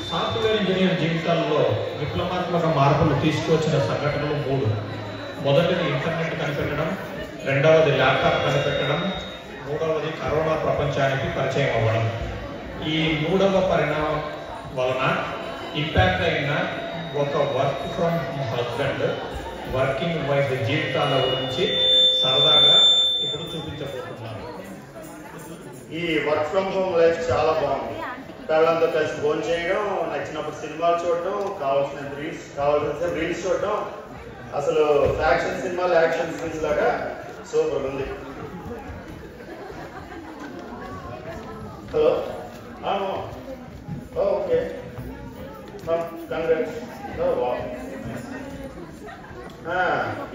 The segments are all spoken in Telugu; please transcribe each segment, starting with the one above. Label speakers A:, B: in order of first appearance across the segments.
A: సాఫ్ట్వేర్ ఇంజనీర్ జీవితాల్లో విప్లవాత్మక మార్పులు తీసుకువచ్చిన సంఘటనలు 3. మొదటిది ఇంటర్నెట్ కనిపెట్టడం, రెండవది ల్యాప్టాప్ కనిపెట్టడం, మూడవది కరోనా ప్రపంచానికి పరిచయం అవ్వడం. ఈ 3వ పరిణామం వలన ఇంపాక్ట్ అయిన ఒక work from husband, working wife జీవితాల గురించి సరదాగా ఇప్పుడు చూపించబోతున్నాను.
B: ఈ వర్క్ ఫ్రమ్ హోమ్ లైఫ్ చాలా బాగుంది. పిల్లలతో కలిసి ఫోన్ చేయడం, నచ్చినప్పుడు సినిమాలు చూడడం, కావాల్సిన రీల్స్ చూడడం, అసలు యాక్షన్ సినిమాలు యాక్షన్ సీన్స్ లాగా సూపర్ ఉంది. Hello, okay, congrats.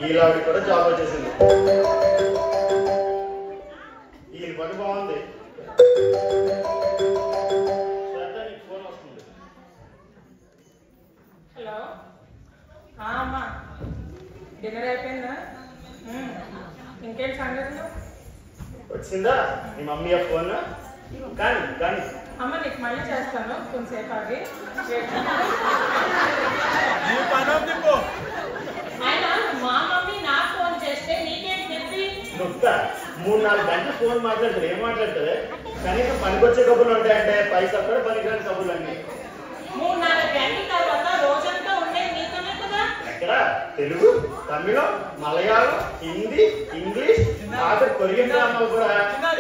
B: ఈలావి కూడా జాబ్ వచ్చేసింది. ఈ పని బాగుంది. ఫోన్ వస్తుంది.
C: హలో, అమ్మా డిన్నర్ అయిపోయిందా? ఇంకేంటి సంగతులు?
B: వచ్చిందా మీ మమ్మీ ఆ ఫోన్? కానీ కానీ
C: అమ్మ నీకు మళ్ళీ చేస్తాను కొంతసేపు ఆగి. ఆయన మా మమ్మీ నాకు ఫోన్ చేస్తే నీకేంటి చెప్పి
B: నొక్క 3-4 గంటలు ఫోన్ మాట్లాడతారు. ఏం మాట్లాడతారు? కనీసం పనికొచ్చే కబుర్లు ఉంటాయంటే పైసా కూడా పనికిరాని కబుర్లు అన్నీ.
C: 3-4 గంటల తర్వాత రోజంతా ఉండేది నీతోనే కదా.
B: ఎక్కడ తెలుగు, తమిళం, మలయాళం, హిందీ, ఇంగ్లీష్, కొరియన్ డ్రామాలు కూడా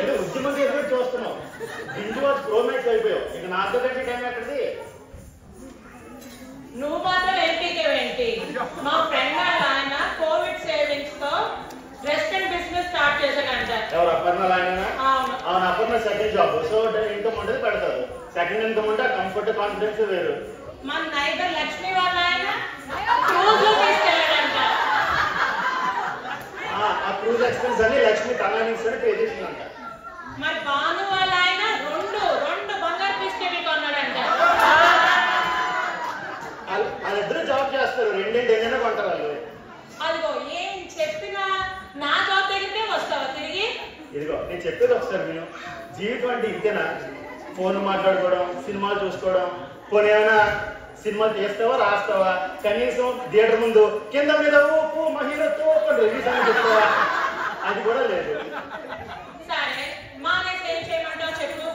B: ఏదో ఉద్యమం ఎదురు చూస్తున్నావు. హిందీ వాడు ప్రోమేట్ అయిపోయావు. ఇక నాతో కంటే టైం ఎక్కడిది?
C: నువ్వు మాత్రం ఏంటి? మా ఫ్రెండ్ వాళ్ళ ఆయన కోవిడ్ సేవింగ్స్ తో రెస్టారెంట్ బిజినెస్ స్టార్ట్ చేశాడంట.
B: ఎవరు? అపర్ణాలు ఆయన?
C: అవును.
B: Aparna second job. So income ఉంటుంది, పెడతారు. సెకండ్ ఇన్కమ్ ఉంటే ఆ కంఫర్ట్ కాన్ఫిడెన్స్ వేరు.
C: మన నైబర్ లక్ష్మి వాళ్ళ ఆయన క్రూజ్ లో తీసుకెళ్ళాడంట.
B: ఆ క్రూజ్ ఎక్స్పెన్స్ అని లక్ష్మి కన్వీనియన్స్ అని పే చేసిందంట.
C: మరి భాను వాళ్ళ ఆయన రెండు బంగారు బిస్కెట్లు కొన్నాడంట.
B: వాళ్ళిద్దరూ జాబ్ చేస్తారు. రెండేంటైనా కొంటారు వాళ్ళు.
C: అదిగో ఏం చెప్పినా నా జాబ్ దగ్గరికే వస్తావా తిరిగి?
B: ఇదిగో నేను చెప్పేది ఒకసారి నేను. జీవితం అంటే ఇంతేనా? ఫోన్ మాట్లాడుకోవడం, సినిమాలు చూసుకోవడం. పోనీ ఏమైనా సినిమా తీస్తావా, రాస్తావా? కనీసం థియేటర్ ముందు కింద మీద ఊపు మహిళతో రిలీజ్ అని చెప్తావా? అది కూడా లేదు.
C: సరే మానేసి ఏం చేయమంటావు చెప్పు.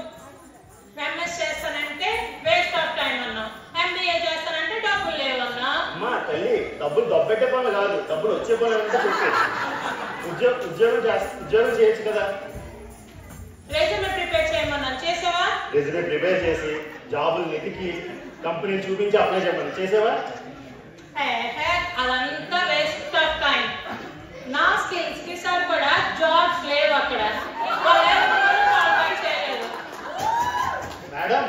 C: ఎంఎస్ చేస్తానంటే వేస్ట్ ఆఫ్ టైం అన్నావు. ఎంబీఏ చేస్తానంటే డబ్బులు లేవన్నా.
B: అమ్మా తల్లి, డబ్బులు దబ్బెట్టే పనులు కాదు, డబ్బులు వచ్చే పనులు అంటే చెప్పి ఉద్యోగం చేయొచ్చు కదా.
C: రెజ్యూమే ప్రిపేర్ చేయమన్నాను, చేసావా?
B: రెజ్యూమే ప్రిపేర్ చేసి జాబులు వెతికి కంపెనీని చూపించి అప్లై చేయమని చేసావా?
C: అదంతా వేస్ట్ ఆఫ్ టైం. నా స్కిల్స్ కి సరిపడా జాబ్స్ లేవు అక్కడ.
B: మేడం,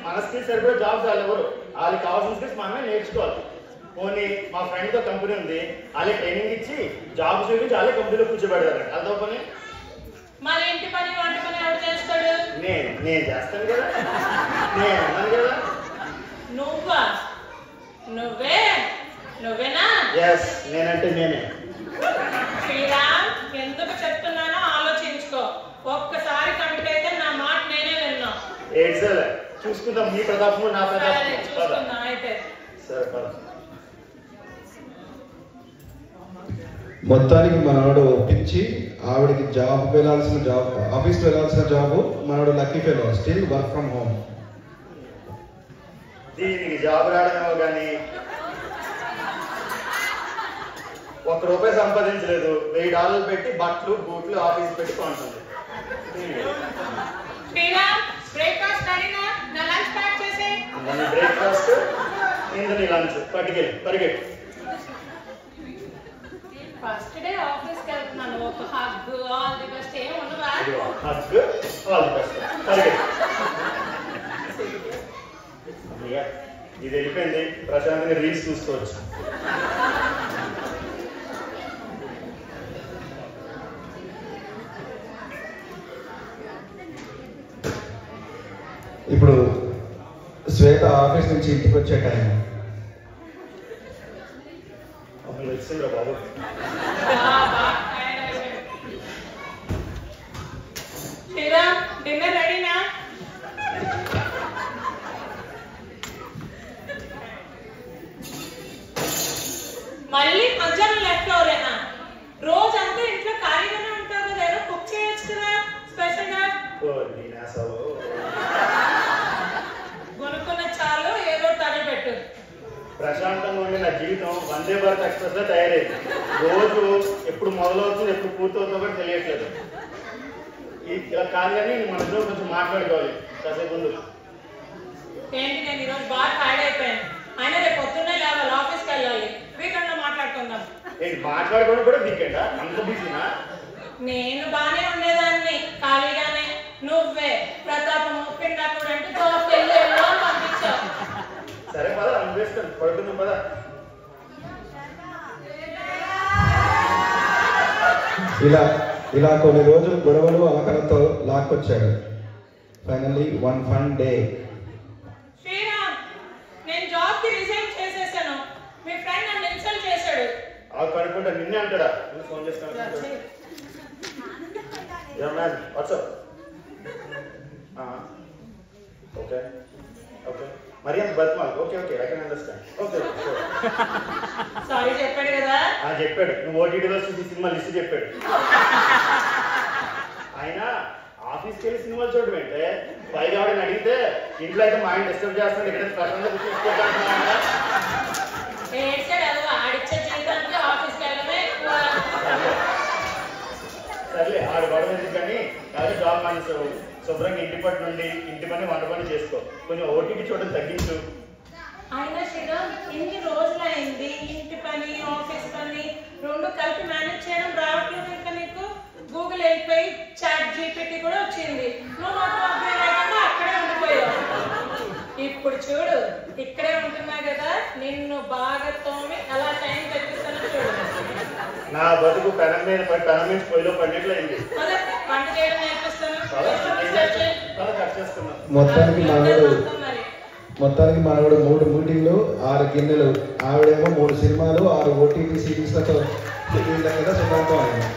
B: మన స్కిల్స్ సరిపడా జాబ్స్ వాళ్ళు ఎవరు? వాళ్ళకి కావాల్సిన స్కిల్స్ మనమే నేర్చుకోవాలి. పోనీ మా ఫ్రెండ్తో కంపెనీ ఉంది, వాళ్ళే ట్రైనింగ్ ఇచ్చి జాబ్ చూపించి వాళ్ళే కంపెనీలో కూర్చోబెడతారు. వాళ్ళతో పని
C: మరి ఇంటి పని వంట పని ఎవరు చేస్తాడు?
B: నేను చేస్తాను కదా. నేను అన్నాను కదా.
C: నువ్వా? నువ్వేనా?
B: ఎస్, నేనంటే నేనే.
C: శ్రీరామ్, ఎందుకు చెప్తున్నానో ఆలోచించుకో. ఒక్కసారి కమిట్ అయితే నా మాట నేనే విన్నా.
B: ఏడ్సలే, చూసుకుందాం మీ ప్రతాపము నా ప్రతాపము.
C: చూసుకుందాం అయితే.
B: సరే పద.
D: మొత్తానికి మనవాడు ఒప్పించి ఆవిడకి ఆఫీస్కి వెళ్ళాల్సిన జాబ్ మనవాడు lucky fellow, still work from home.
B: దీనికి జాబ్ రావడమేమో కానీ ₹1 సంపాదించలేదు. $1000 పెట్టి బట్టలు బూట్లు ఆఫీస్ పెట్టి కొంటుంది.
C: బ్రేక్ఫాస్ట్ అడిగినా నా లంచ్ ప్యాక్ చేసే.
B: బ్రేక్ఫాస్ట్ ఇందని లంచ్ పరిగెట్టు.
C: ఫస్ట్ డే ఆఫీస్కి వెళ్తున్నాను. ఒక హగ్, ఆల్ ది బెస్ట్ ఏం ఉండవా?
B: హగ్, ఆల్ ది బెస్ట్, పరిగెట్టు. ఇది వెళ్ళిపోయింది. ప్రశాంతంగా రీల్స్ చూసుకోవచ్చు.
D: ఇప్పుడు శ్వేత ఆఫీస్ నుంచి ఇంటికి వచ్చే టైం.
B: వచ్చిందిరా బాబు.
C: డిన్నర్ రెడీనా?
B: నేసావు
C: కొనుక్కున్న చాలు ఏదో తగలబెట్టు.
B: ప్రశాంతంగా ఉండే నా జీవితం వందే భారత్ ఎక్స్ప్రెస్ లో తయారైంది. రోజు ఎప్పుడు మొదలవుతుంది ఎప్పుడు పూర్తవుతుందో కూడా తెలియట్లేదు. ఇలా కాదు కానీ మన ఇద్దరు కొంచెం మాట్లాడుకోవాలి కాసేపు ముందు.
C: ఏంటి నేను ఈరోజు బాగా టైర్డ్ అయిపోయాను. అయినా రేపు పొద్దున్నే లేవాలి, ఆఫీస్కి వెళ్ళాలి. వీకెండ్ లో మాట్లాడుకుందాం.
B: ఏంటి మాట్లాడుకోవడం కూడా వీకెండా? అంత బిజీనా?
C: నేను బానే ఉండేదాన్ని ఖాళీగానే. నువ్వే ప్రతాపము పిండాకుడు అంటే తోకెళ్ళి పంపించావు.
B: సరే పద అనిపిస్తాను పడుకుందాం పద.
D: ఇలా కొన్ని రోజులు గొడవలు అవకలతో లాక్కొచ్చాడు. Finally one fine day.
C: Sriram, నేను జాబ్ కి రిజైన్ చేసేసాను. మీ ఫ్రెండ్ నన్ను ఇన్సల్ట్ చేశాడు.
B: ఆ కనుక్కుంటా నిన్నే అంటాడా? నేను ఫోన్ చేస్తాను. వాట్సాప్ ఓకే ఓకే మరి అంత బతిమాలి. Okay okay I can understand. Okay
C: sorry చెప్పాడు కదా.
B: చెప్పాడు. నువ్వు ఓటీటీలో చూసి సినిమా లిస్ట్ చెప్పాడు. ఆయన ఆఫీస్కి వెళ్ళి సినిమాలు చూడడం అంటే పైగా ఆవిడని అడిగితే ఇంట్లో అయితే మా ఆయన డిస్టర్బ్ చేస్తున్నాడు, ఇక్కడ ప్రశాంతంగా కూర్చోబెట్టుకుంటా.
C: ఏడ్చాడు అది ఆడిచ్చే జీవితానికి ఆఫీస్కి వెళ్ళడమే ఎక్కువ.
B: సర్లే ఆడు గొడవ ఎందుకు కానీ కాదు జాబ్ మానేసావు. శుభ్రంగా ఇంటి పట్టు నుండి ఇంటి పని వంట పని చేసుకో. కొంచెం ఓటీటీ చూడడం తగ్గించు.
C: అయినా శ్రీరామ్ ఎన్ని రోజులైంది ఇంటి పని ఆఫీస్ పని రెండు కలిపి మేనేజ్ చేయడం రావట్లేదు. ఇంకా నీకు గూగుల్ వెళ్ళిపోయి చాట్ జీపీటీ కూడా వచ్చింది. నువ్వు మాత్రం అప్గ్రేడ్ అయ్యకుండా అక్కడే ఉండిపోయావు. ఇప్పుడు చూడు ఇక్కడే ఉంటున్నా కదా, నిన్ను బాగా తోమి ఎలా టైం తెప్పిస్తానో చూడు.
B: నా బతుకు పెనం మీద పడి పెనం నుంచి పొయ్యిలో పడినట్లు అయింది.
C: వంట చేయడం నేర్పిస్తాను.
D: మొత్తానికి మనవాడు 3 మీటింగ్లు 6 గిన్నెలు, ఆవిడేమో 3 సినిమాలు 6 ఓటీటీ సిరీస్లతో వీళ్ళ మీద సుఖంతో అయింది.